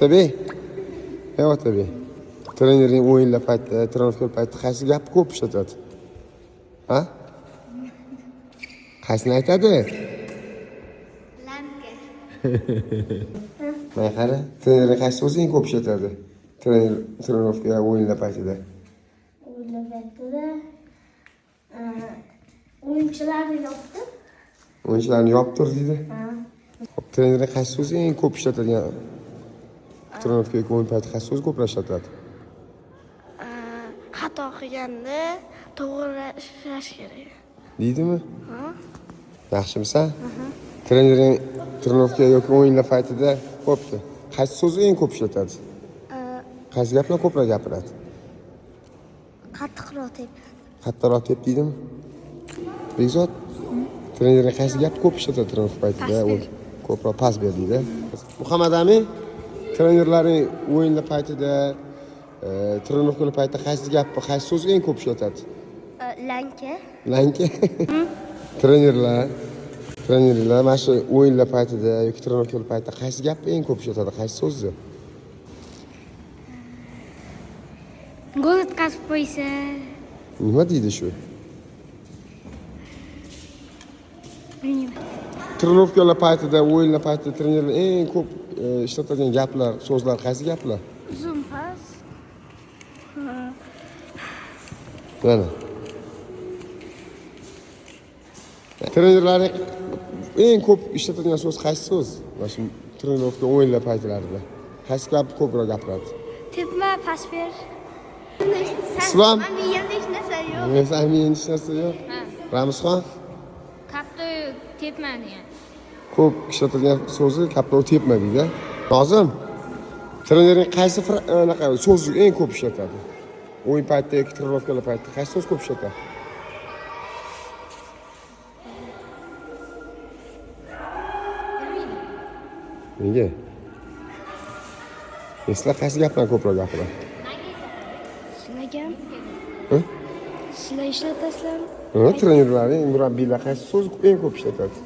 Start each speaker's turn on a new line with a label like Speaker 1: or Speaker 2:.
Speaker 1: Tabii. Evet tabii. Trenerin o'yinlar paytida, transfer paytida qaysi gap ko'p ishlatadi? Ha? Qaysini aytadi?
Speaker 2: Lamka.
Speaker 1: Mana qara, trener qaysi so'zini ko'p ishlatadi? Trener trenovka o'yinlar paytida.
Speaker 2: O'yinlar paytida o'yinchilarni yopdi.
Speaker 1: O'yinchilarni yoptir deydi.
Speaker 2: Ha.
Speaker 1: Trener qaysi so'zini eng ko'p ishlatadigan? Trenovka o'yin paytida qaysi so'z ko'proq ishlatadi?
Speaker 2: Xato qilganda to'g'rilash kerak.
Speaker 1: Deydimi?
Speaker 2: Ha?
Speaker 1: Yaxshimisan? Trenerin trenovka yoki o'yinlar paytida ko'pdi. Qaysi so'zni eng ko'p ishlatadi? Qaysi gapni ko'proq gapiradi?
Speaker 2: Qattiqroq tep.
Speaker 1: Qattiqroq tep deydimi? Bekzod, trenerin qaysi gap ko'p ishlatadi trenovka paytida?
Speaker 2: Pas ber.
Speaker 1: Ko'proq pas ber deydi. Muhammad Amin, trenerlarning o'yinlar paytida, trenovkalar paytida qaysi gapni, qaysi so'zni eng ko'p ishlatadi?
Speaker 2: Lanka.
Speaker 1: Lanka. Trenerlar mana shu o'yinlar paytida yoki trenovkalar paytida qaysi gapni eng ko'p ishlatadi? Qaysi so'zni?
Speaker 2: Gol o'tkazib qo'ysa.
Speaker 1: Nima deydi shu?
Speaker 2: Bilmayman.
Speaker 1: Trenovkalar paytida, o'yinlar paytida trenerlar eng ko'p ishlatadigan gaplar, so'zlar qaysi gaplar?
Speaker 2: Uzun pas.
Speaker 1: Mana. Trenerlarning eng ko'p ishlatadigan so'z qaysi so'z? Mana shu trenovka o'yinlar paytlarida. Qaysi gap ko'proq gapiradi?
Speaker 2: Tepma, pas ber.
Speaker 1: Islom.
Speaker 2: Meni yerda hech narsa yo'q.
Speaker 1: Nesa hech narsa yo'q. Ramizxon
Speaker 2: Katta tepma degan.
Speaker 1: ko'p ishlatilgan so'zi katta tepma deydi. Nozim. Trenerning qaysi anaqa so'zni eng ko'p ishlatadi? O'yin paytida yoki trenovkalar paytida qaysi so'z ko'p ishlatadi? Nega? Sizlar qaysi gaplarni ko'proq gapiradi?
Speaker 2: Sizlargan?
Speaker 1: Ha?
Speaker 2: Sizlar ishlatasizlarmi?
Speaker 1: Trenerlarning, murabbiylar qaysi so'z eng ko'p ishlatadi?